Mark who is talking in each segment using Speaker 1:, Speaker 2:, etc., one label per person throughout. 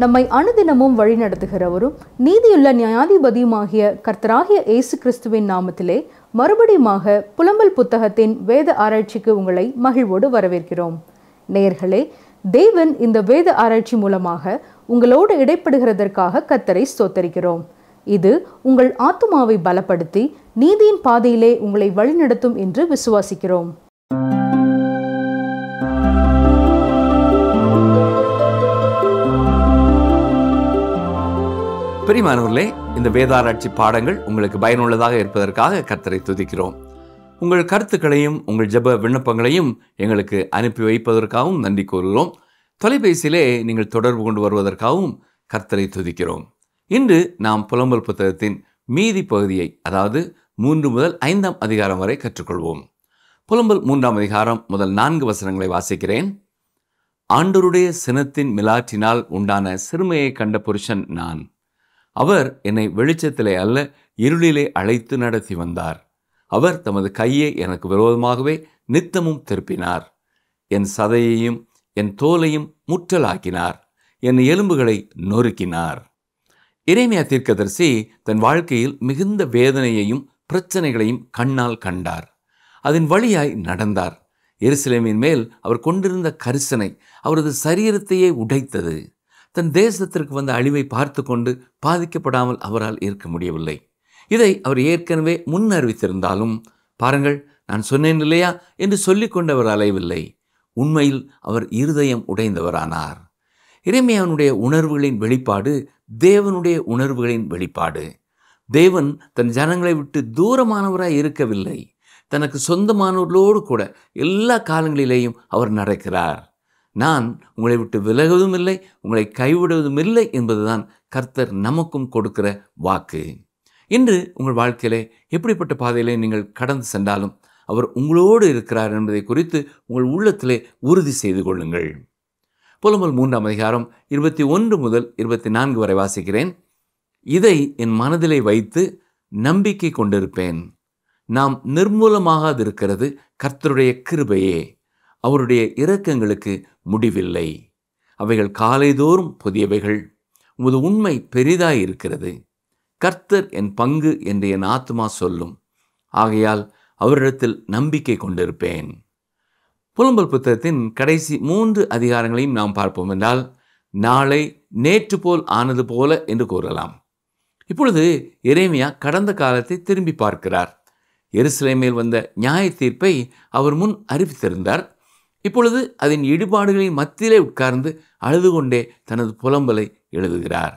Speaker 1: நம்மை அனுதினமும் வழிநடத்துகிறவரும் நீதியுள்ள நியாயாதிபதியுமாகிய கர்த்தராகிய இயேசு கிறிஸ்துவின் நாமத்திலே மறுபடியுமாக புலம்பல் புத்தகத்தின் வேத ஆராய்ச்சிக்கு உங்களை மகிழ்வோடு வரவேற்கிறோம். நேயர்களே, தேவன் இந்த வேத ஆராய்ச்சி மூலமாக உங்களோடு இடைப்படுகிறதற்காக கர்த்தரை ஸ்தோத்தரிக்கிறோம். இது உங்கள் ஆத்துமாவை பலப்படுத்தி நீதியின் பாதையிலே உங்களை வழிநடத்தும் என்று விசுவாசிக்கிறோம்.
Speaker 2: பிரியமானவர்களே, இந்த வேதாராய்ச்சி பாடங்கள் உங்களுக்கு பயனுள்ளதாக இருப்பதற்காக கர்த்தரை துதிக்கிறோம். உங்கள் கருத்துக்களையும் உங்கள் ஜெப விண்ணப்பங்களையும் எங்களுக்கு அனுப்பி வைப்பதற்காகவும் நன்றி கூறுகிறோம். தொலைபேசியிலே நீங்கள் தொடர்பு கொண்டு வருவதற்காகவும் கர்த்தரை துதிக்கிறோம். இன்று நாம் புலம்பல் புத்தகத்தின் மீதி பகுதியை, அதாவது 3 முதல் 5ஆம் அதிகாரம் வரை கற்றுக்கொள்வோம். புலம்பல் 3ஆம் அதிகாரம் முதல் 4 வசனங்களை வாசிக்கிறேன். ஆண்டவருடைய சினத்தின் மிலாற்றினால் உண்டான சிறுமையை கண்ட புருஷன் நான். அவர் என்னை வெளிச்சத்திலே அல்ல இருளிலே அழைத்து நடத்தி வந்தார். அவர் தமது கையை எனக்கு விரோதமாகவே நித்தமும் திருப்பினார். என் சதையையும் என் தோலையும் முற்றலாக்கினார். என் எலும்புகளை நொறுக்கினார். எரேமியா தீர்க்கதரிசி தன் வாழ்க்கையில் மிகுந்த வேதனையையும் பிரச்சனைகளையும் கண்ணால் கண்டார். அதன் வழியாய் நடந்தார். எருசலேமின் மேல் அவர் கொண்டிருந்த கரிசனை அவரது சரீரத்தையே உடைத்தது. தன் தேசத்திற்கு வந்த அழிவை பார்த்து கொண்டு பாதிக்கப்படாமல் அவரால் இருக்க முடியவில்லை. இதை அவர் ஏற்கனவே முன் அறிவித்திருந்தாலும், பாருங்கள், நான் சொன்னேன் இல்லையா என்று சொல்லிக்கொண்டு அவர் அலையவில்லை. உண்மையில் அவர் இருதயம் உடைந்தவரானார். எரேமியாவுடைய உணர்வுகளின் வெளிப்பாடு தேவனுடைய உணர்வுகளின் வெளிப்பாடு. தேவன் தன் ஜனங்களை விட்டு தூரமானவராய் இருக்கவில்லை. தனக்கு சொந்தமானவர்களோடு கூட எல்லா காலங்களிலேயும் அவர் நடக்கிறார். நான் உங்களை விட்டு விலகுவதும் இல்லை, உங்களை கைவிடுவதும் இல்லை என்பதுதான் கர்த்தர் நமக்கும் கொடுக்கிற வாக்கு. இன்று உங்கள் வாழ்க்கையிலே எப்படிப்பட்ட பாதையிலே நீங்கள் கடந்து சென்றாலும் அவர் உங்களோடு இருக்கிறார் என்பதை குறித்து உங்கள் உள்ளத்திலே உறுதி செய்து கொள்ளுங்கள். புலம்பல் 3ஆம் அதிகாரம் 21 முதல் 24 வரை வாசிக்கிறேன். இதை என் மனதிலே வைத்து நம்பிக்கை கொண்டிருப்பேன். நாம் நிர்மூலமாகாதிருக்கிறது கர்த்தருடைய கிருபையே. அவருடைய இரக்கங்களுக்கு முடிவில்லை. அவைகள் காலைதோறும் புதியவைகள். உமது உண்மை பெரிதாயிருக்கிறது. கர்த்தர் என் பங்கு என்று என் ஆத்துமா சொல்லும். ஆகையால் அவரிடத்தில் நம்பிக்கை கொண்டிருப்பேன். புலம்பல் புத்தகத்தின் கடைசி 3 அதிகாரங்களையும் நாம் பார்ப்போம் என்றால், நாளை நேற்று போல் ஆனது போல என்று கூறலாம். இப்பொழுது எரேமியா கடந்த காலத்தை திரும்பி பார்க்கிறார். எருசலேமில் வந்த நியாய தீர்ப்பை அவர் முன் அறிவித்திருந்தார். இப்பொழுது அதன் இடிபாடுகளின் மத்தியிலே உட்கார்ந்து அழுது கொண்டே தனது புலம்பலை எழுதுகிறார்.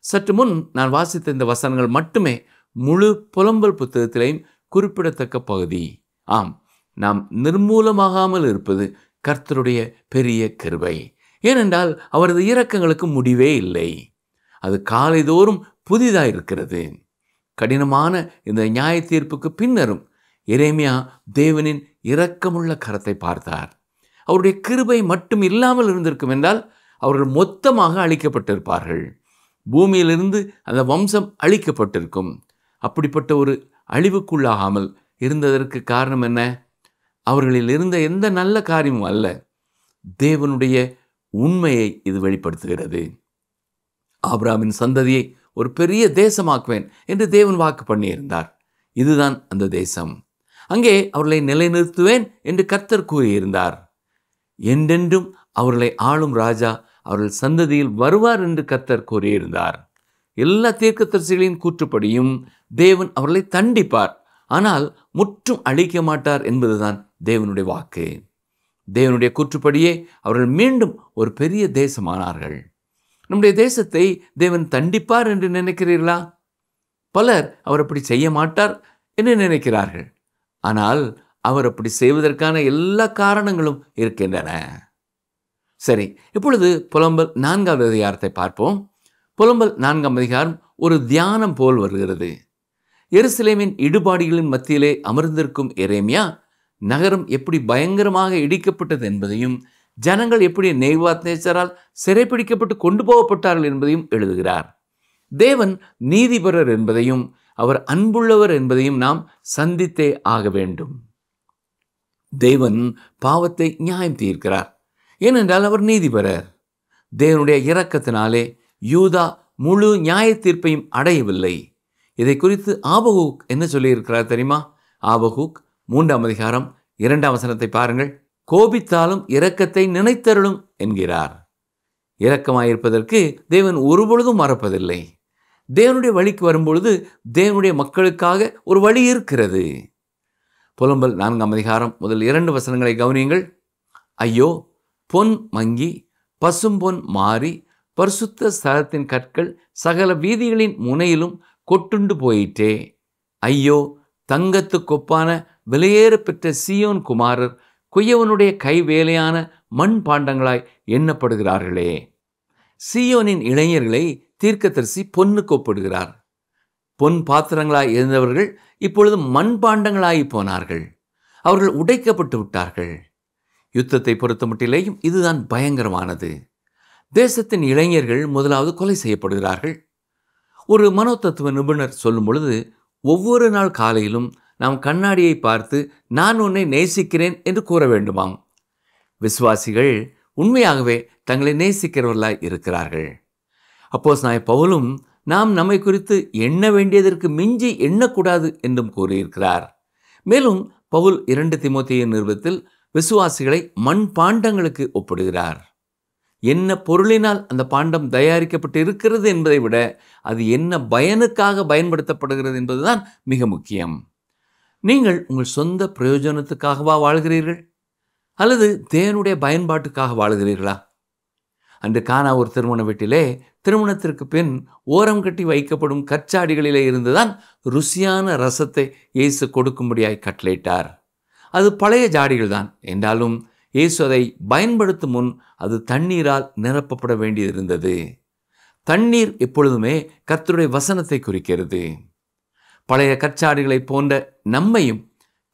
Speaker 2: சற்று முன் நான் வாசித்த இந்த வசனங்கள் மட்டுமே முழு புலம்பல் புத்தகத்திலேயும் குறிப்பிடத்தக்க பகுதி. ஆம், நாம் நிர்மூலமாகாமல் இருப்பது கர்த்தருடைய பெரிய கிருபை. ஏனென்றால் அவரது இரக்கங்களுக்கு முடிவே இல்லை. அது காலைதோறும் புதிதாயிருக்கிறது. கடினமான இந்த நியாய தீர்ப்புக்கு பின்னரும் எரேமியா தேவனின் இரக்கமுள்ள கரத்தை பார்த்தார். அவருடைய கிருபை மட்டும் இல்லாமல் இருந்திருக்கும் என்றால் அவர்கள் மொத்தமாக அழிக்கப்பட்டிருப்பார்கள். பூமியிலிருந்து அந்த வம்சம் அழிக்கப்பட்டிருக்கும். அப்படிப்பட்ட ஒரு அழிவுக்குள்ளாகாமல் இருந்ததற்கு காரணம் என்ன? அவர்களில் இருந்த எந்த நல்ல காரியமும் அல்ல, தேவனுடைய உண்மையை இது வெளிப்படுத்துகிறது. ஆபிரகாமின் சந்ததியை ஒரு பெரிய தேசமாக்குவேன் என்று தேவன் வாக்கு பண்ணியிருந்தார். இதுதான் அந்த தேசம். அங்கே அவர்களை நிலைநிறுத்துவேன் என்று கர்த்தர் கூறியிருந்தார். என்றென்றும் அவர்களை ஆளும் ராஜா அவர்கள் சந்ததியில் வருவார் என்று கர்த்தர் கூறியிருந்தார். எல்லா தீர்க்கதரிசிகளின் கூற்றுப்படியும் தேவன் அவர்களை தண்டிப்பார், ஆனால் முற்றும் அழிக்க மாட்டார் என்பதுதான் தேவனுடைய வாக்கு. தேவனுடைய கூற்றுப்படியே அவர்கள் மீண்டும் ஒரு பெரிய தேசமானார்கள். நம்முடைய தேசத்தை தேவன் தண்டிப்பார் என்று நினைக்கிறீர்களா? பலர் அவர் அப்படி செய்ய மாட்டார் என்று நினைக்கிறார்கள். ஆனால் அவர் அப்படி செய்வதற்கான எல்லா காரணங்களும் இருக்கின்றன. சரி, இப்பொழுது புலம்பல் 4ஆவது அதிகாரத்தை பார்ப்போம். புலம்பல் 4ஆம் அதிகாரம் ஒரு தியானம் போல் வருகிறது. எருசலேமின் இடுபாடுகளின் மத்தியிலே அமர்ந்திருக்கும் எரேமியா நகரம் எப்படி பயங்கரமாக இடிக்கப்பட்டது என்பதையும், ஜனங்கள் எப்படி நேபுகாத்நேச்சாரால் சிறைப்பிடிக்கப்பட்டு கொண்டு போகப்பட்டார்கள் என்பதையும் எழுதுகிறார். தேவன் நீதிபரர் என்பதையும் அவர் அன்புள்ளவர் என்பதையும் நாம் சந்தித்தே ஆக வேண்டும். தேவன் பாவத்தை நியாயம் தீர்க்கிறார். ஏனென்றால் அவர் நீதிபரர். தேவனுடைய இரக்கத்தினாலே யூதா முழு நியாய தீர்ப்பையும் அடையவில்லை. இதை குறித்து ஆபகூக் என்ன சொல்லியிருக்கிறார் தெரியுமா? ஆபகூக் 3ஆம் அதிகாரம் 2ஆம் வசனத்தை பாருங்கள். கோபித்தாலும் இரக்கத்தை நினைத்தருளும் என்கிறார். இரக்கமாயிருப்பதற்கு தேவன் ஒருபொழுதும் மறப்பதில்லை. தேவனுடைய வழிக்கு வரும்பொழுது தேவனுடைய மக்களுக்காக ஒரு வழி இருக்கிறது. புலம்பல் 4ஆம் அதிகாரம் முதல் 2 வசனங்களை கவனியுங்கள். ஐயோ, பொன் மங்கி பசும்பொன் மாறி பரிசுத்த ஸ்தலத்தின் கற்கள் சகல வீதிகளின் முனையிலும் கொட்டுண்டு போயிற்றே. ஐயோ, தங்கத்து கொப்பான விலையேற பெற்ற சீயோன் குமாரர் குயவனுடைய கை வேலையான மண் பாண்டங்களாய் எண்ணப்படுகிறார்களே. சீயோனின் இளைஞர்களை தீர்க்கதரிசி பொன்னுக்கு ஒப்பிடுகிறார். பொன் பாத்திரங்களாய் இருந்தவர்கள் இப்பொழுது மண் பாண்டங்களாகி போனார்கள். அவர்கள் உடைக்கப்பட்டு விட்டார்கள். யுத்தத்தை பொறுத்த மட்டிலேயும் இதுதான் பயங்கரமானது. தேசத்தின் இளைஞர்கள் முதலாவது கொலை செய்யப்படுகிறார்கள். ஒரு மனோதத்துவ நிபுணர் சொல்லும் பொழுது, ஒவ்வொரு நாள் காலையிலும் நாம் கண்ணாடியை பார்த்து நான் உன்னை நேசிக்கிறேன் என்று கூற வேண்டுமாம். விசுவாசிகள் உண்மையாகவே தங்களை நேசிக்கிறவர்களாய் இருக்கிறார்கள். அப்போஸ்தலனாகிய பவுலும் நாம் நம்மை குறித்து எண்ண வேண்டியதற்கு மிஞ்சி எண்ணக்கூடாது என்றும் கூறியிருக்கிறார். மேலும் பவுல் 2 தீமோத்தேயு நிருபத்தில் விசுவாசிகளை மண் பாண்டங்களுக்கு ஒப்பிடுகிறார். என்ன பொருளினால் அந்த பாண்டம் தயாரிக்கப்பட்டு இருக்கிறது என்பதை விட அது என்ன பயனுக்காக பயன்படுத்தப்படுகிறது என்பதுதான் மிக முக்கியம். நீங்கள் உங்கள் சொந்த பிரயோஜனத்துக்காகவா வாழ்கிறீர்கள் அல்லது தேவனுடைய பயன்பாட்டுக்காக வாழ்கிறீர்களா? அன்று கானா ஒரு திருமண வீட்டிலே திருமணத்திற்கு பின் ஓரம் கட்டி வைக்கப்படும் கற்சாடிகளிலே இருந்துதான் ருசியான ரசத்தை இயேசு கொடுக்கும்படியாய் கட்டளையிட்டார். அது பழைய ஜாடிகள் தான் என்றாலும் இயேசு அதை பயன்படுத்தும் முன் அது தண்ணீரால் நிரப்பப்பட வேண்டியிருந்தது. தண்ணீர் எப்பொழுதுமே கர்த்தருடைய வசனத்தை குறிக்கிறது. பழைய கற்சாடிகளை போன்ற நம்மையும்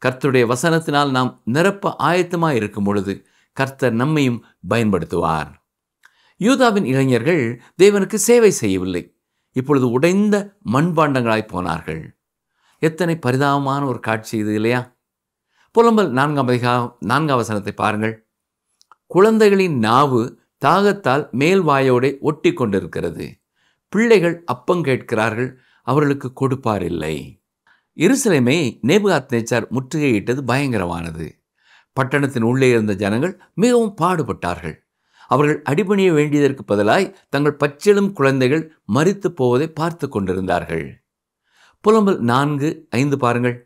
Speaker 2: கர்த்தருடைய வசனத்தினால் நாம் நிரப்ப ஆயத்தமாக இருக்கும் பொழுது கர்த்தர் நம்மையும் பயன்படுத்துவார். யூதாவின் இளைஞர்கள் தேவனுக்கு சேவை செய்யவில்லை. இப்பொழுது உடைந்த மண்பாண்டங்களாய் போனார்கள். எத்தனை பரிதாபமான ஒரு காட்சி இது இல்லையா? புலம்பல் 4ஆம் வசனத்தை பாருங்கள். குழந்தைகளின் நாவு தாகத்தால் மேல் வாயோடே ஒட்டி கொண்டிருக்கிறது. பிள்ளைகள் அப்பம் கேட்கிறார்கள், அவர்களுக்கு கொடுப்பார் இல்லை. எருசலேமை நேபுகாத்நேச்சார் முற்றுகையிட்டது பயங்கரமானது. பட்டணத்தின் உள்ளே இருந்த ஜனங்கள் மிகவும் பாடுபட்டார்கள். அவர்கள் அடிபணிய வேண்டியதற்கு பதிலாய் தங்கள் பச்சிளம் குழந்தைகள் மரித்து போவதை பார்த்து கொண்டிருந்தார்கள். புலம்பல் 4:5 பாருங்கள்.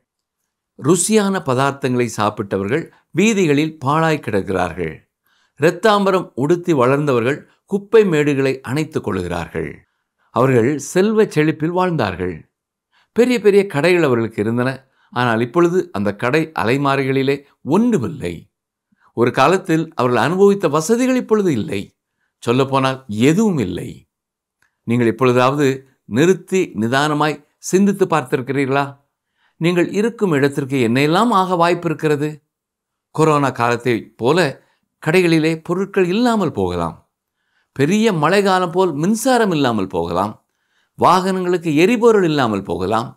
Speaker 2: ருசியான பதார்த்தங்களை சாப்பிட்டவர்கள் வீதிகளில் பாழாய் கிடக்கிறார்கள். இரத்தாம்பரம் உடுத்தி வளர்ந்தவர்கள் குப்பை மேடுகளை அணைத்துக் கொள்கிறார்கள். அவர்கள் செல்வ செழிப்பில் வாழ்ந்தார்கள். பெரிய பெரிய கடைகள் அவர்களுக்கு இருந்தன. ஆனால் இப்பொழுது அந்த கடை அலைமாரிகளிலே ஒன்றுமில்லை. ஒரு காலத்தில் அவர்கள் அனுபவித்த வசதிகள் இப்பொழுது இல்லை. சொல்லப்போனால் எதுவும் இல்லை. நீங்கள் இப்பொழுதாவது நிறுத்தி நிதானமாய் சிந்தித்து பார்த்திருக்கிறீர்களா? நீங்கள் இருக்கும் இடத்திற்கு என்னெல்லாம் ஆக வாய்ப்பு இருக்கிறது? கொரோனா காலத்தை போல கடைகளிலே பொருட்கள் இல்லாமல் போகலாம். பெரிய மழை காலம் போல் மின்சாரம் இல்லாமல் போகலாம். வாகனங்களுக்கு எரிபொருள் இல்லாமல் போகலாம்.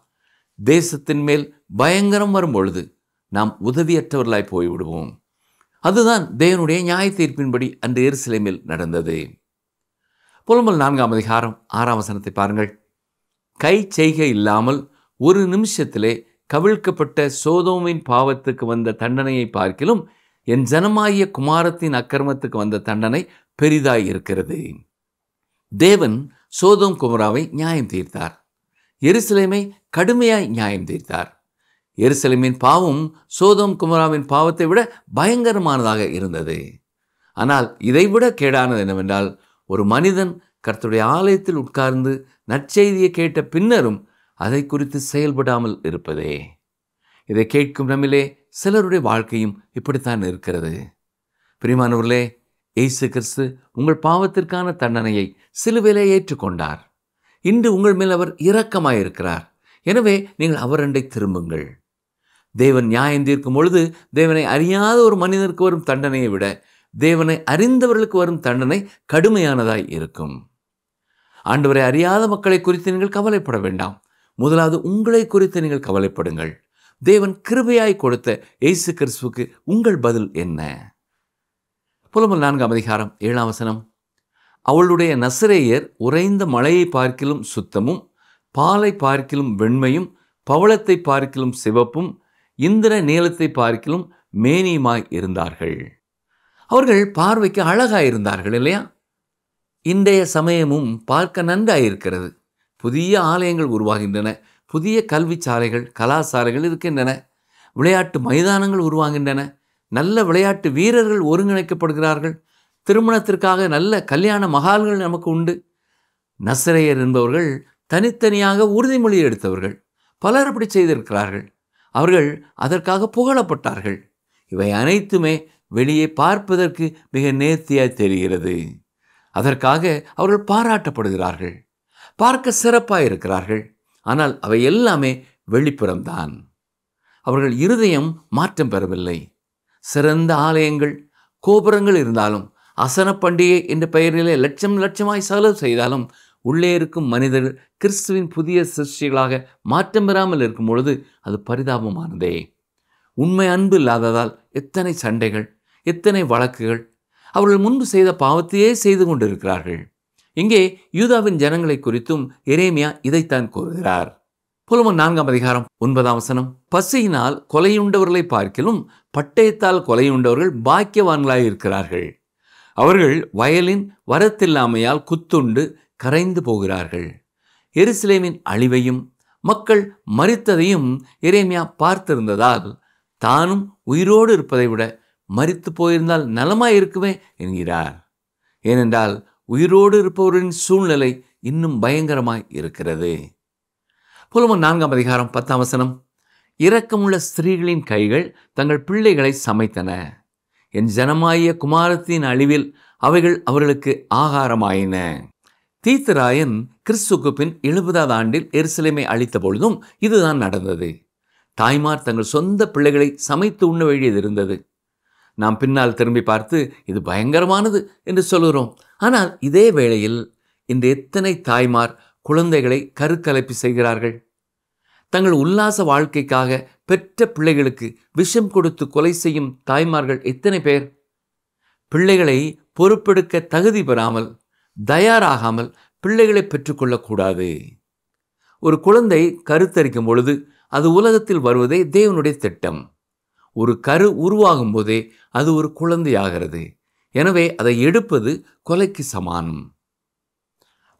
Speaker 2: தேசத்தின் மேல் பயங்கரம் வரும் பொழுது நாம் உதவியற்றவர்களாய் போய்விடுவோம். அதுதான் தேவனுடைய நியாய தீர்ப்பின்படி அன்று எருசலேமில் நடந்தது. புலம்பல் 4ஆம் அதிகாரம் 6ஆம் வசனத்தை பாருங்கள். கை செய்கை இல்லாமல் ஒரு நிமிஷத்திலே கவிழ்க்கப்பட்ட சோதோமின் பாவத்துக்கு வந்த தண்டனையை பார்க்கிலும் என் ஜனமாகிய குமாரத்தின் அக்கிரமத்துக்கு வந்த தண்டனை பெரிதாய் இருக்கிறது. தேவன் சோதோம் குமராவை நியாயம் தீர்த்தார். எருசலேமை கடுமையாய் நியாயம் தீர்த்தார். எருசலேமின் பாவம் சோதோம் குமராவின் பாவத்தை விட பயங்கரமானதாக இருந்தது. ஆனால் இதைவிட கேடானது என்னவென்றால், ஒரு மனிதன் கர்த்தருடைய ஆலயத்தில் உட்கார்ந்து நற்செய்தியை கேட்ட பின்னரும் அதை குறித்து செயல்படாமல் இருப்பதே. இதை கேட்கும் நம்மிலே சிலருடைய வாழ்க்கையும் இப்படித்தான் இருக்கிறது. பிரியமானவர்களே, இயேசு கிறிஸ்து உங்கள் பாவத்திற்கான தண்டனையை சிலுவையிலே ஏற்றுக்கொண்டார். இன்று உங்கள் மேல் அவர் இரக்கமாயிருக்கிறார். எனவே நீங்கள் அவரண்டை திரும்புங்கள். தேவன் நியாயம் தீர்க்கும் பொழுது தேவனை அறியாத ஒரு மனிதனுக்கு வரும் தண்டனையை விட தேவனை அறிந்தவர்களுக்கு வரும் தண்டனை கடுமையானதாய் இருக்கும். ஆண்டவரை அறியாத மக்களை குறித்து நீங்கள் கவலைப்பட வேண்டாம். முதலாவது உங்களை குறித்து நீங்கள் கவலைப்படுங்கள். தேவன் கிருபையாய் கொடுத்த இயேசு கிறிஸ்துவுக்கு உங்கள் பதில் என்ன? புலம்பல் 4ஆம் அதிகாரம் 7ஆம் வசனம். அவளுடைய நசரேயர் உறைந்த மலையை பார்க்கிலும் சுத்தமும், பாலை பார்க்கிலும் வெண்மையும், பவளத்தை பார்க்கிலும் சிவப்பும், இந்திர நீலத்தை பார்க்கிலும் மேனியுமாய் இருந்தார்கள். அவர்கள் பார்வைக்கு அழகாயிருந்தார்கள் இல்லையா? இன்றைய சமயமும் பார்க்க நன்றாயிருக்கிறது. புதிய ஆலயங்கள் உருவாகின்றன, புதிய கல்வி சாலைகள், கலாசாலைகள் இருக்கின்றன, விளையாட்டு மைதானங்கள் உருவாகின்றன, நல்ல விளையாட்டு வீரர்கள் ஒருங்கிணைக்கப்படுகிறார்கள், திருமணத்திற்காக நல்ல கல்யாண மகால்கள் நமக்கு உண்டு. நசரேயர் என்பவர்கள் தனித்தனியாக உறுதிமொழி எடுத்தவர்கள். பலர் அப்படி செய்திருக்கிறார்கள். அவர்கள் அதற்காக புகழப்பட்டார்கள். இவை அனைத்துமே வெளியே பார்ப்பதற்கு மிக நேர்த்தியாய் தெரிகிறது. அதற்காக அவர்கள் பாராட்டப்படுகிறார்கள், பார்க்க சிறப்பாக இருக்கிறார்கள். ஆனால் அவை எல்லாமே வெளிப்புறம்தான். அவர்கள் இருதயம் மாற்றம் பெறவில்லை. சிறந்த ஆலயங்கள், கோபுரங்கள் இருந்தாலும், அசன பண்டிகை என்ற பெயரிலே லட்சமாய் செலவு செய்தாலும், உள்ளே இருக்கும் மனிதர்கள் கிறிஸ்துவின் புதிய சிருஷ்டிகளாக மாற்றம் பெறாமல் இருக்கும் பொழுது அது பரிதாபமானதே. உண்மை அன்பு இல்லாததால் எத்தனை சண்டைகள், எத்தனை வழக்குகள். அவர்கள் முன்பு செய்த பாவத்தையே செய்து கொண்டிருக்கிறார்கள். இங்கே யூதாவின் ஜனங்களை குறித்தும் எரேமியா இதைத்தான் கூறுகிறார். புலம்பன் 4ஆம் அதிகாரம் 9ஆம் வசனம். பசியினால் கொலையுண்டவர்களை பார்க்கிலும் பட்டயத்தால் கொலையுண்டவர்கள் பாக்கியவான்களாய் இருக்கிறார்கள். அவர்கள் வயலின் வரத்தில்லாமையால் குத்துண்டு கரைந்து போகிறார்கள். எருசலேமின் அழிவையும் மக்கள் மரித்ததையும் எரேமியா பார்த்திருந்ததால் தானும் உயிரோடு இருப்பதை விட மரித்து போயிருந்தால் நலமாய் இருக்குமே என்கிறார். ஏனென்றால் உயிரோடு இருப்பவர்களின் சூழ்நிலை இன்னும் பயங்கரமாய் இருக்கிறது. புலம்பன் 4ஆம் அதிகாரம் 10ஆம் வசனம். இரக்கமுள்ள ஸ்திரீகளின் கைகள் தங்கள் பிள்ளைகளை சமைத்தன. என் ஜனமாகிய குமாரத்தின் அழிவில் அவைகள் அவர்களுக்கு ஆகாரமாயின. தீத்துராயன் கிறிஸ்துவுக்கு பின் 70ஆவது ஆண்டில் எருசலேமை அழித்த பொழுதும் இதுதான் நடந்தது. தாய்மார் தங்கள் சொந்த பிள்ளைகளை சமைத்து உண்ண வேண்டியது இருந்தது. நாம் பின்னால் திரும்பி பார்த்து இது பயங்கரமானது என்று சொல்கிறோம். ஆனால் இதே வேளையில் இன்று எத்தனை தாய்மார் குழந்தைகளை கருக்கலைப்பு செய்கிறார்கள். தங்கள் உல்லாச வாழ்க்கைக்காக பெற்ற பிள்ளைகளுக்கு விஷம் கொடுத்து கொலை செய்யும் தாய்மார்கள் எத்தனை பேர்? பிள்ளைகளை பொறுப்பெடுக்க தகுதி பெறாமல், தயாராகாமல் பிள்ளைகளை பெற்றுக்கொள்ளக்கூடாது. ஒரு குழந்தை கருத்தரிக்கும் பொழுது அது உலகத்தில் வருவதே தேவனுடைய திட்டம். ஒரு கரு உருவாகும் போதே அது ஒரு குழந்தையாகிறது. எனவே அதை எடுப்பது கொலைக்கு சமானம்.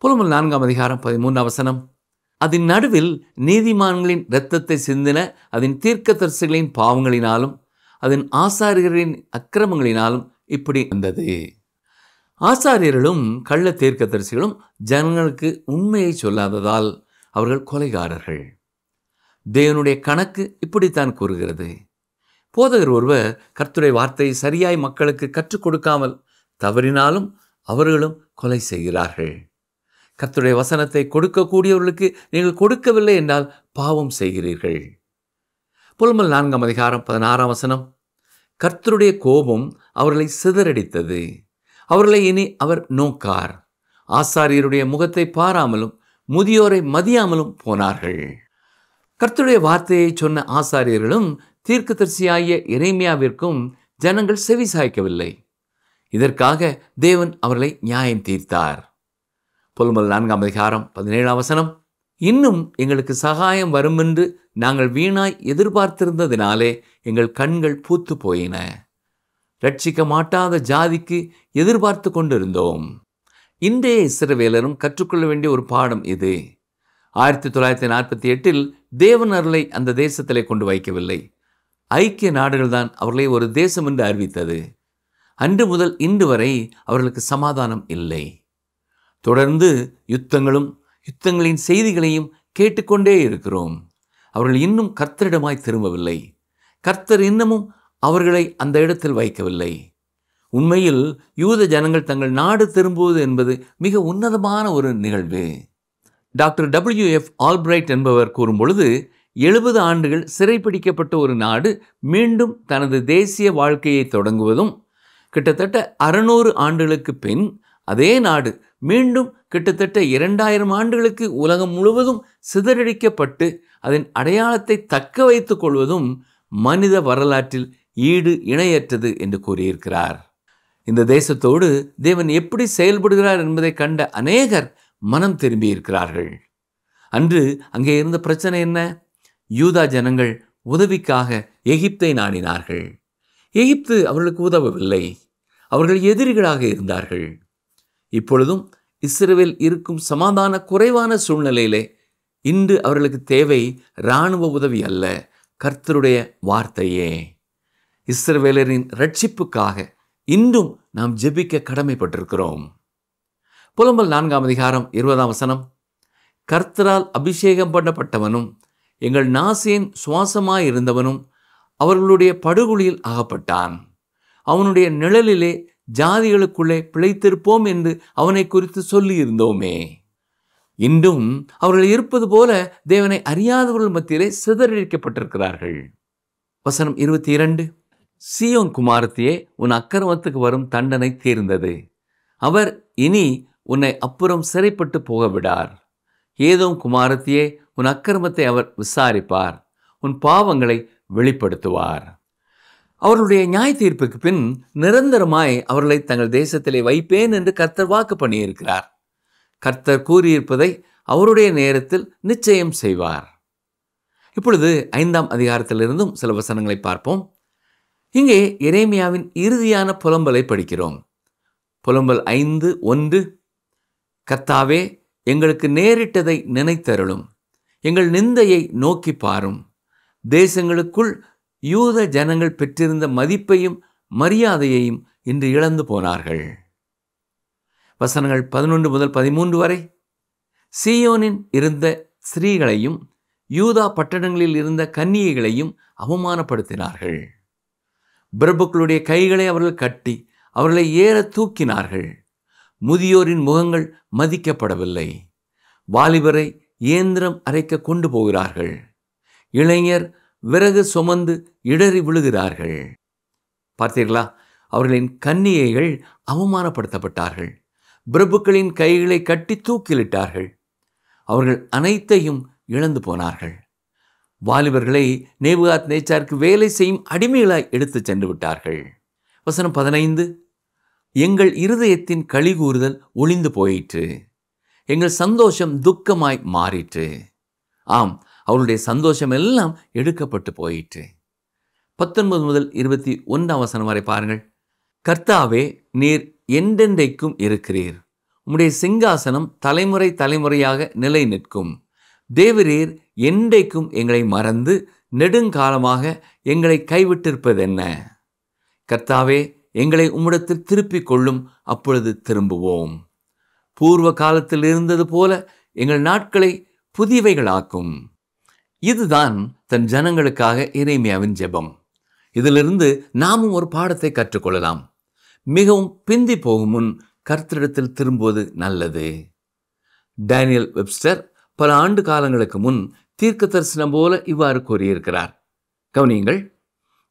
Speaker 2: புலம்பல் 4ஆம் அதிகாரம் 13ஆம் வசனம். அதன் நடுவில் நீதிமான்களின் இரத்தத்தை சிந்தின அதன் தீர்க்கதரிசிகளின் பாவங்களினாலும் அதன் ஆசாரியர்களின் அக்கிரமங்களினாலும் இப்படி வந்தது. ஆசாரியர்களும் கள்ள தீர்க்கதரிசிகளும் ஜனங்களுக்கு உண்மையை சொல்லாததால் அவர்கள் கொலைகாரர்கள். தேவனுடைய கணக்கு இப்படித்தான் கூறுகிறது. போதகர் ஒருவர் கர்த்தருடைய வார்த்தையை சரியாய் மக்களுக்கு கற்றுக் கொடுக்காமல் தவறினாலும் அவர்களும் கொலை செய்கிறார்கள். கர்த்தருடைய வசனத்தை கொடுக்கக்கூடியவர்களுக்கு நீங்கள் கொடுக்கவில்லை என்றால் பாவம் செய்கிறீர்கள். புலம்பல் 4ஆம் அதிகாரம் 16ஆம் வசனம். கர்த்தருடைய கோபம் அவர்களை சிதறடித்தது, அவர்களை இனி அவர் நோக்கார். ஆசாரியருடைய முகத்தை பாராமலும் முதியோரை மதியாமலும் போனார்கள். கர்த்தருடைய வார்த்தையை சொன்ன ஆசாரியர்களும் தீர்க்கதரிசியாகிய எரேமியாவிற்கும் ஜனங்கள் செவி சாய்க்கவில்லை. இதற்காக தேவன் அவர்களை நியாயம் தீர்த்தார். புலம்பல் 4ஆம் அதிகாரம் 17ஆம் வசனம். இன்னும் எங்களுக்கு சகாயம் வரும் என்று நாங்கள் வீணாய் எதிர்பார்த்திருந்ததினாலே எங்கள் கண்கள் பூத்து போயின. ரட்சிக்க மாட்டாத ஜாதிக்கு எதிர்பார்த்து கொண்டிருந்தோம். இன்றைய இஸ்ரவேலரும் கற்றுக்கொள்ள வேண்டிய ஒரு பாடம் இது. 1948 தேவன் அருளை அந்த தேசத்திலே கொண்டு வைக்கவில்லை. ஐக்கிய நாடுகள் தான் அவர்களை ஒரு தேசம் என்று அறிவித்தது. அன்று முதல் இன்று வரை அவர்களுக்கு சமாதானம் இல்லை. தொடர்ந்து யுத்தங்களின் செய்திகளையும் கேட்டுக்கொண்டே இருக்கிறோம். அவர்கள் இன்னும் கர்த்தரிடமாய் திரும்பவில்லை. கர்த்தர் இன்னமும் அவர்களை அந்த இடத்தில் வைக்கவில்லை. உண்மையில் யூத ஜனங்கள் தங்கள் நாடு திரும்புவது என்பது மிக உன்னதமான ஒரு நிகழ்வு. டாக்டர் WF ஆல்பிரைட் என்பவர் கூறும் பொழுது, 70 ஆண்டுகள் சிறைப்பிடிக்கப்பட்ட ஒரு நாடு மீண்டும் தனது தேசிய வாழ்க்கையை தொடங்குவதும், கிட்டத்தட்ட 600 ஆண்டுகளுக்கு பின் அதே நாடு மீண்டும் கிட்டத்தட்ட 2000 ஆண்டுகளுக்கு உலகம் முழுவதும் சிதறடிக்கப்பட்டு அதன் அடையாளத்தை தக்க வைத்துக் கொள்வதும் மனித வரலாற்றில் ஈடு இணையற்றது என்று கூறியிருக்கிறார். இந்த தேசத்தோடு தேவன் எப்படி செயல்படுகிறார் என்பதை கண்ட அநேகர் மனம் திரும்பி இருக்கிறார்கள். அன்று அங்கே இருந்த பிரச்சனை என்ன? யூதா ஜனங்கள் உதவிக்காக எகிப்தை நாடினார்கள். எகிப்து அவர்களுக்கு உதவவில்லை. அவர்கள் எதிரிகளாக இருந்தார்கள். இப்பொழுதும் இஸ்ரவேல் இருக்கும் சமாதான குறைவான சூழ்நிலையிலே இன்று அவர்களுக்கு தேவை இராணுவ உதவி அல்ல, கர்த்தருடைய வார்த்தையே. இஸ்ரவேலரின் ரட்சிப்புக்காக இன்றும் நாம் ஜெபிக்க கடமைப்பட்டிருக்கிறோம். புலம்பல் 4ஆம் அதிகாரம் 20ஆம் வசனம், கர்த்தரால் அபிஷேகம் பண்ணப்பட்டவனும் எங்கள் நாசியின் சுவாசமாயிருந்தவனும் அவர்களுடைய படுகுழியில் அகப்பட்டான். அவனுடைய நிழலிலே ஜாதிகளுக்குள்ளே பிழைத்திருப்போம் என்று அவனை குறித்து சொல்லியிருந்தோமே. இன்றும் அவர்கள் இருப்பது போல தேவனை அறியாதவர்கள் மத்தியிலே சிதறடிக்கப்பட்டிருக்கிறார்கள். வசனம் 22, சீயோன் குமாரத்தியே, உன் அக்கிரமத்துக்கு வரும் தண்டனை தீர்ந்தது. அவர் இனி உன்னை அப்புறம் சிறைப்பட்டு போக விடார். ஏதோம் குமாரத்தியே, உன் அக்கிரமத்தை அவர் விசாரிப்பார், உன் பாவங்களை வெளிப்படுத்துவார். அவர்களுடைய நியாய தீர்ப்புக்கு பின் நிரந்தரமாய் அவர்களை தங்கள் தேசத்திலே வைப்பேன் என்று கர்த்தர் வாக்கு பண்ணியிருக்கிறார். கர்த்தர் கூறியிருப்பதை அவருடைய நேரத்தில் நிச்சயம் செய்வார். இப்பொழுது 5ஆம் அதிகாரத்திலிருந்தும் சில வசனங்களை பார்ப்போம். இங்கே எரேமியாவின் இறுதியான புலம்பலை படிக்கிறோம். புலம்பல் 5:1, கர்த்தாவே, எங்களுக்கு நேரிட்டதை நினைத்தருளும், எங்கள் நிந்தையை நோக்கி பாரும். தேசங்களுக்குள் யூத ஜனங்கள் பெற்றிருந்த மதிப்பையும் மரியாதையையும் இன்று இழந்து போனார்கள். வசனங்கள் 11 முதல் 13 வரை, சீயோனில் இருந்த ஸ்திரீகளையும் யூதா பட்டணங்களில் இருந்த கன்னிகைகளையும் அவமானப்படுத்தினார்கள். பிரபுக்களுடைய கைகளை அவர்கள் கட்டி அவர்களை ஏற தூக்கினார்கள். முதியோரின் முகங்கள் மதிக்கப்படவில்லை. வாலிபரை இயந்திரம் அரைக்க கொண்டு போகிறார்கள். இளைஞர் விறகு சுமந்து இடறி விழுகிறார்கள். பார்த்தீர்களா? அவர்களின் கன்னிகைகள் அவமானப்படுத்தப்பட்டார்கள். பிரபுக்களின் கைகளை கட்டி தூக்கிலிட்டார்கள். அவர்கள் அனைத்தையும் இழந்து போனார்கள். வாலிபர்களை நேபுகாத் நேச்சாருக்கு வேலை செய்யும் அடிமைகளாய் எடுத்து சென்று விட்டார்கள். வசனம் 15, எங்கள் இருதயத்தின் களிகூறுதல் ஒளிந்து போயிற்று, எங்கள் சந்தோஷம் துக்கமாய் மாறிற்று. ஆம், அவருடைய சந்தோஷம் எல்லாம் எடுக்கப்பட்டு போயிற்று. 19 முதல் 21ஆம் வசனம் வரை பாருங்கள். கர்த்தாவே, நீர் என்றென்றைக்கும் இருக்கிறீர், உம்முடைய சிங்காசனம் தலைமுறை தலைமுறையாக நிலை நிற்கும். தேவரீர் என்றைக்கும் எங்களை மறந்து நெடுங்காலமாக எங்களை கைவிட்டிருப்பதென்ன? கர்த்தாவே, எங்களை உம்மிடத்தில் திருப்பிக் கொள்ளும், அப்பொழுது திரும்புவோம். பூர்வ காலத்தில் இருந்தது போல எங்கள் நாட்களை புதியவைகளாக்கும். இதுதான் தன் ஜனங்களுக்காக எரேமியாவின் ஜெபம். இதிலிருந்து நாமும் ஒரு பாடத்தை கற்றுக்கொள்ளலாம். மிகவும் பிந்தி போகும் முன் கர்த்தரிடத்தில் திரும்புவது நல்லது. டேனியல் வெப்ஸ்டர் பல ஆண்டு காலங்களுக்கு முன் தீர்க்க தரிசனம் போல இவ்வாறு கூறியிருக்கிறார். கவனியுங்கள்.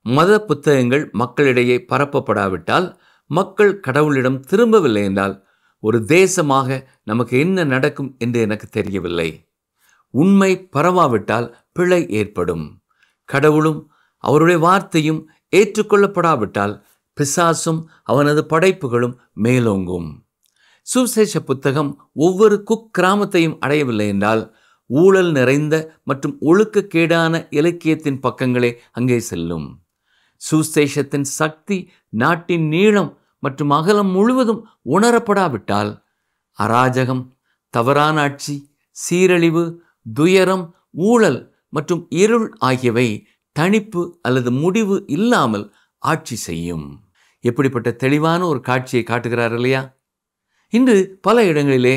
Speaker 2: மத புத்தகங்கள் மக்களிடையே பரப்பப்படாவிட்டால், மக்கள் கடவுளிடம் திரும்பவில்லை என்றால், ஒரு தேசமாக நமக்கு என்ன நடக்கும் என்று எனக்கு தெரியவில்லை. உண்மை பரவாவிட்டால் பிழை ஏற்படும். கடவுளும் அவருடைய வார்த்தையும் ஏற்றுக்கொள்ளப்படாவிட்டால் பிசாசும் அவனது படைப்புகளும் மேலோங்கும். சுவிசேஷ புத்தகம் ஒவ்வொரு குக்கிராமத்தையும் அடையவில்லை என்றால், ஊழல் நிறைந்த மற்றும் ஒழுக்கக்கேடான இலக்கியத்தின் பக்கங்களே அங்கே செல்லும். சுவிசேஷத்தின் சக்தி நாட்டின் நீளம் மற்றும் அகலம் முழுவதும் உணரப்படாவிட்டால், அராஜகம், தவறான ஆட்சி, சீரழிவு, துயரம், ஊழல் மற்றும் இருள் ஆகியவை தணிப்பு அல்லது முடிவு இல்லாமல் ஆட்சி செய்யும். எப்படிப்பட்ட தெளிவான ஒரு காட்சியை காட்டுகிறார் இல்லையா? இன்று பல இடங்களிலே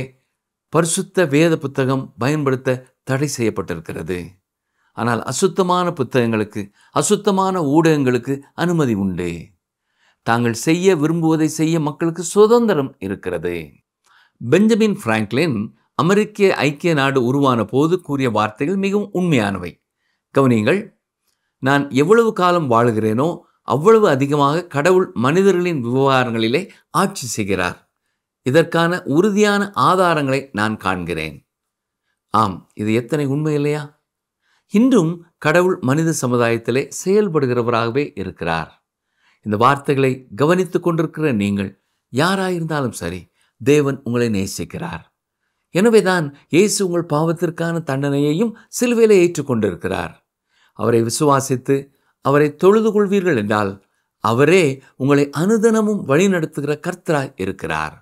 Speaker 2: பரிசுத்த வேத புத்தகம் பயன்படுத்த தடை செய்யப்பட்டிருக்கிறது. ஆனால் அசுத்தமான புத்தகங்களுக்கு, அசுத்தமான ஊடகங்களுக்கு அனுமதி உண்டு. தாங்கள் செய்ய விரும்புவதை செய்ய மக்களுக்கு சுதந்திரம் இருக்கிறது. பெஞ்சமின் பிராங்க்லின் அமெரிக்க ஐக்கிய நாடு உருவான போது கூறிய வார்த்தைகள் மிகவும் உண்மையானவை. கவனியுங்கள். நான் எவ்வளவு காலம் வாழுகிறேனோ அவ்வளவு அதிகமாக கடவுள் மனிதர்களின் விவகாரங்களிலே ஆட்சி செய்கிறார். இதற்கான உறுதியான ஆதாரங்களை நான் காண்கிறேன். ஆம், இது எத்தனை உண்மை இல்லையா? இன்றும் கடவுள் மனித சமுதாயத்திலே செயல்படுகிறவராகவே இருக்கிறார். இந்த வார்த்தைகளை கவனித்துக் கொண்டிருக்கிற நீங்கள் யாராயிருந்தாலும் சரி, தேவன் உங்களை நேசிக்கிறார். எனவேதான் இயேசு உங்கள் பாவத்திற்கான தண்டனையையும் சிலுவையிலே ஏற்றுக்கொண்டிருக்கிறார். அவரை விசுவாசித்து அவரை தொழுது கொள்வீர்கள் என்றால் அவரே உங்களை அனுதினமும் வழிநடத்துகிற கர்த்தராய் இருக்கிறார்.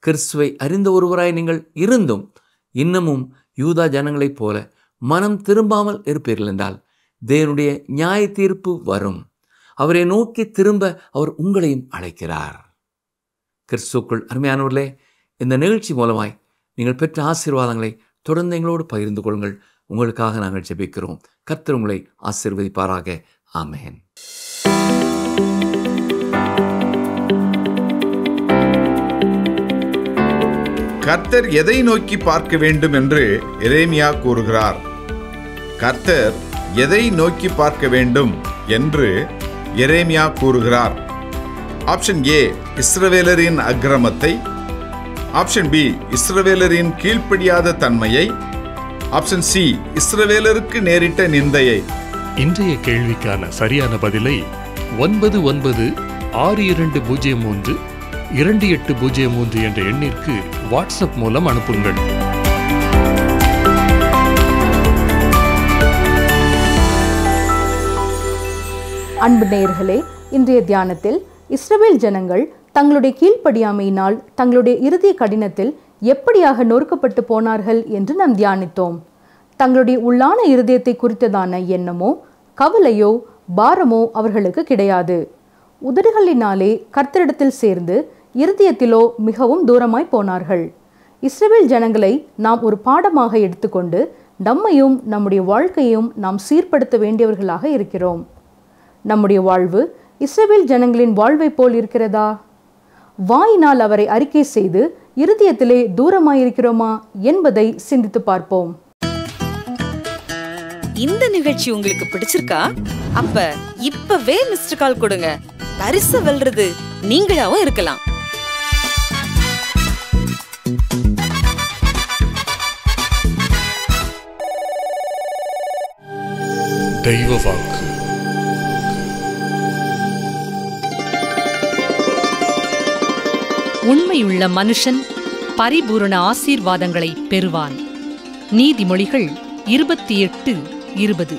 Speaker 2: கிறிஸ்துவை அறிந்த ஒருவராய் நீங்கள் இருந்தும் இன்னமும் யூதா ஜனங்களைப் போல மனம் திரும்பாமல் இருப்பீர்கள் என்றால் தேவனுடைய நியாய தீர்ப்பு வரும். அவரை நோக்கி திரும்ப அவர் உங்களையும் அழைக்கிறார். கிறிஸ்துவுக்குள் அருமையானவர்களே, இந்த நிகழ்ச்சி மூலமாய் நீங்கள் பெற்ற ஆசீர்வாதங்களை தொடர்ந்து எங்களோடு பகிர்ந்து கொள்ளுங்கள். உங்களுக்காக நாங்கள் ஜெபிக்கிறோம். கர்த்தர் உங்களை ஆசீர்வதிப்பாராக. ஆமென்.
Speaker 3: கர்த்தர் எதை நோக்கி பார்க்க வேண்டும் என்று எரேமியா கூறுகிறார். கர்த்தர் எதை நோக்கி பார்க்க வேண்டும் என்று எரேமியா கூறுகிறார். ஆப்ஷன் ஏ, இஸ்ரவேலரின் அக்கிரமத்தை. ஆப்ஷன் பி, இஸ்ரவேலரின் கீழ்ப்படியாத தன்மையை. ஆப்ஷன் சி, இஸ்ரவேலருக்கு நேரிட்ட நிந்தையை.
Speaker 4: இன்றைய கேள்விக்கான சரியான பதிலை 9962032803 என்ற எண்ணிற்கு வாட்ஸ்அப் மூலம் அனுப்புங்கள்.
Speaker 1: அன்பு நேயர்களே, இன்றைய தியானத்தில் இஸ்ரவேல் ஜனங்கள் தங்களுடைய கீழ்ப்படியாமையினால் தங்களுடைய இருதய கடினத்தில் எப்படியாக நொறுக்கப்பட்டு போனார்கள் என்று நாம் தியானித்தோம். தங்களுடைய உள்ளான இருதயத்தை குறித்ததான எண்ணமோ கவலையோ பாரமோ அவர்களுக்கு கிடையாது. உதடுகளினாலே கர்த்தரிடத்தில் சேர்ந்து இருதயத்திலோ மிகவும் தூரமாய் போனார்கள். இஸ்ரவேல் ஜனங்களை நாம் ஒரு பாடமாக எடுத்துக்கொண்டு நம்மையும் நம்முடைய வாழ்க்கையும் நாம் சீர்படுத்த வேண்டியவர்களாக இருக்கிறோம். நம்முடைய வாழ்வு இஸ்ரவேல் ஜனங்களின் வாழ்வை போல் இருக்கிறதா? வாயினால் அவரை அறிக்கை செய்து இருதயத்திலே தூரமாயிருக்கிறோமா என்பதை சிந்தித்து பார்ப்போம்.
Speaker 5: இந்த நிகழ்ச்சி உங்களுக்கு பிடிச்சிருக்கா? அப்ப இப்பவே மிஸ்டர் கால் கொடுங்க. பரிசு வெல்றது நீங்களாவும் இருக்கலாம்.
Speaker 4: தெய்வ வாக்கு.
Speaker 6: உண்மையுள்ள மனுஷன் பரிபூரண ஆசீர்வாதங்களை பெறுவான். நீதிமொழிகள் 28:20.